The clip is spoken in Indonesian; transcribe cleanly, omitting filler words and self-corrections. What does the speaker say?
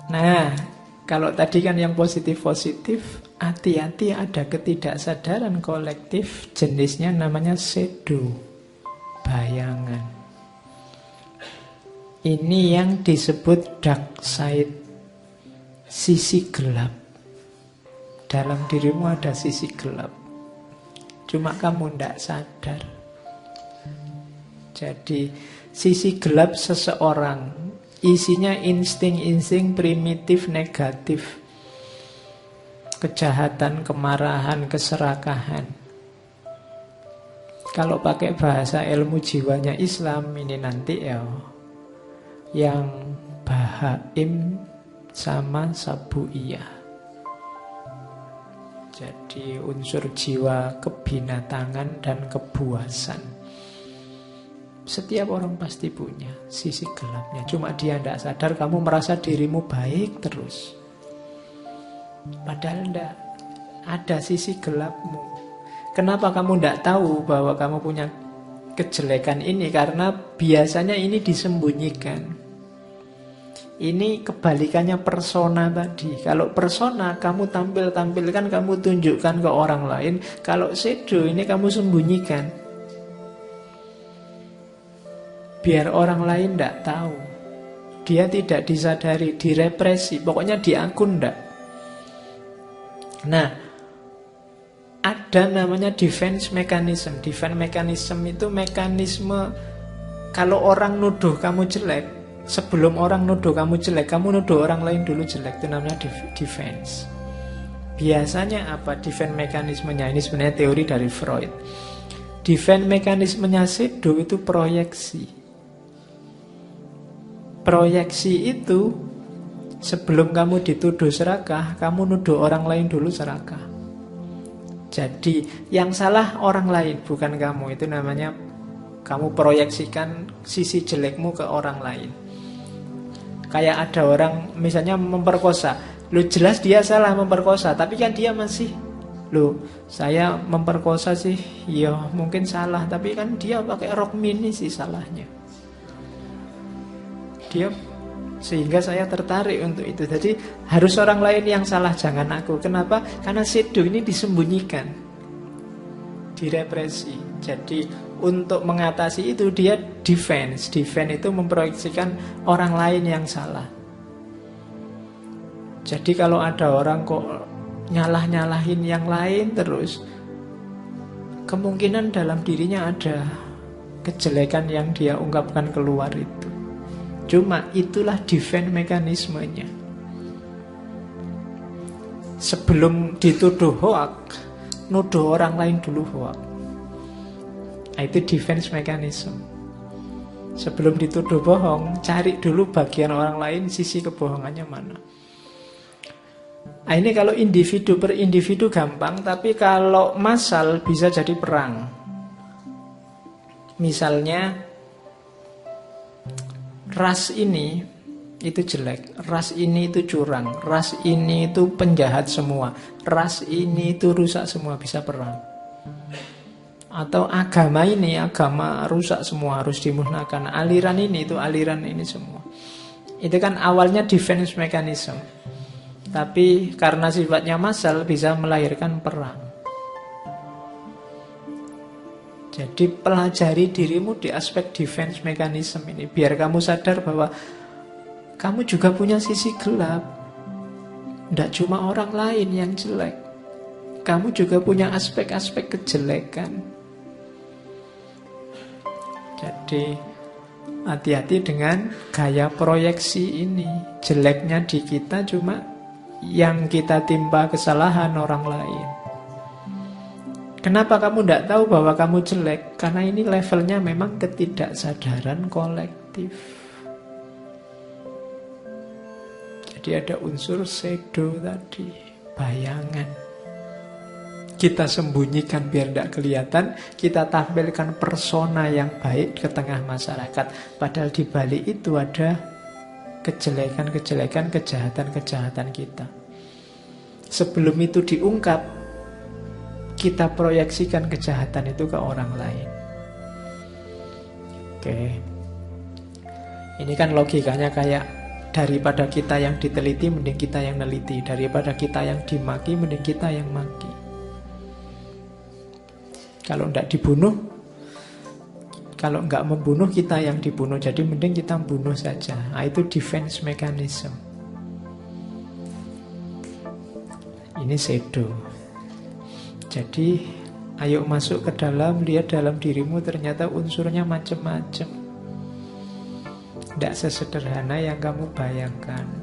Nah, kalau tadi kan yang positif-positif, hati-hati ada ketidaksadaran kolektif, jenisnya namanya shadow, bayangan. Ini yang disebut dark side, sisi gelap. Dalam dirimu ada sisi gelap, cuma kamu tidak sadar. Jadi sisi gelap seseorang isinya insting-insting primitif negatif, kejahatan, kemarahan, keserakahan. Kalau pakai bahasa ilmu jiwanya Islam ini nanti ya, yang bahaim sama sabuiyah. Jadi unsur jiwa kebinatangan dan kebuasan. Setiap orang pasti punya sisi gelapnya. Cuma dia tidak sadar, kamu merasa dirimu baik terus. Padahal tidak, ada sisi gelapmu. Kenapa kamu tidak tahu bahwa kamu punya kejelekan ini? Karena biasanya ini disembunyikan. Ini kebalikannya persona tadi. Kalau persona kamu tampilkan, kamu tunjukkan ke orang lain. Kalau shadow ini kamu sembunyikan, biar orang lain tidak tahu. Dia tidak disadari, direpresi. Pokoknya di akun tidak. Nah, ada namanya defense mechanism. Defense mechanism itu mekanisme kalau orang nuduh kamu jelek, sebelum orang nuduh kamu jelek, kamu nuduh orang lain dulu jelek. Itu namanya defense. Biasanya apa defense mekanismenya? Ini sebenarnya teori dari Freud. Defense mekanismenya shadow itu proyeksi. Proyeksi itu sebelum kamu dituduh serakah, kamu nuduh orang lain dulu serakah. Jadi yang salah orang lain, bukan kamu. Itu namanya kamu proyeksikan sisi jelekmu ke orang lain. Kayak ada orang misalnya memperkosa, lu jelas dia salah memperkosa, tapi kan dia masih, lu saya memperkosa sih, ya mungkin salah, tapi kan dia pakai rok mini sih salahnya. Dia, sehingga saya tertarik untuk itu. Jadi harus orang lain yang salah, jangan aku. Kenapa? Karena shadow ini disembunyikan, direpresi. Jadi untuk mengatasi itu dia defense. Defense itu memproyeksikan orang lain yang salah. Jadi kalau ada orang kok nyalah-nyalahin yang lain terus, kemungkinan dalam dirinya ada kejelekan yang dia ungkapkan keluar itu. Cuma itulah defense mekanismenya. Sebelum dituduh hoak, nuduh orang lain dulu hoak. Nah, itu defense mechanism. Sebelum dituduh bohong, cari dulu bagian orang lain, sisi kebohongannya mana. Nah, ini kalau individu per individu gampang, tapi kalau massal bisa jadi perang. Misalnya, ras ini itu jelek, ras ini itu curang, ras ini itu penjahat semua, ras ini itu rusak semua, bisa perang. Atau agama ini, agama rusak semua, harus dimusnahkan. Aliran ini, itu aliran ini semua. Itu kan awalnya defense mechanism. Tapi karena sifatnya massal bisa melahirkan perang. Jadi pelajari dirimu di aspek defense mechanism ini. Biar kamu sadar bahwa kamu juga punya sisi gelap. Tidak cuma orang lain yang jelek. Kamu juga punya aspek-aspek kejelekan. Jadi hati-hati dengan gaya proyeksi ini. Jeleknya di kita cuma yang kita timpa kesalahan orang lain. Kenapa kamu tidak tahu bahwa kamu jelek? Karena ini levelnya memang ketidaksadaran kolektif. Jadi ada unsur shadow tadi, bayangan. Kita sembunyikan biar tidak kelihatan, kita tampilkan persona yang baik ke tengah masyarakat. Padahal di balik itu ada kejelekan-kejelekan, kejahatan-kejahatan kita. Sebelum itu diungkap, kita proyeksikan kejahatan itu ke orang lain. Oke. Ini kan logikanya kayak Daripada kita yang diteliti, mending kita yang neliti. Daripada kita yang dimaki, mending kita yang maki. Kalau tidak dibunuh, kalau nggak membunuh, kita yang dibunuh. Jadi mending kita bunuh saja. Nah, itu defense mechanism. Ini Sedo. Jadi ayo masuk ke dalam, lihat dalam dirimu, ternyata unsurnya macam-macam. Tidak sesederhana yang kamu bayangkan.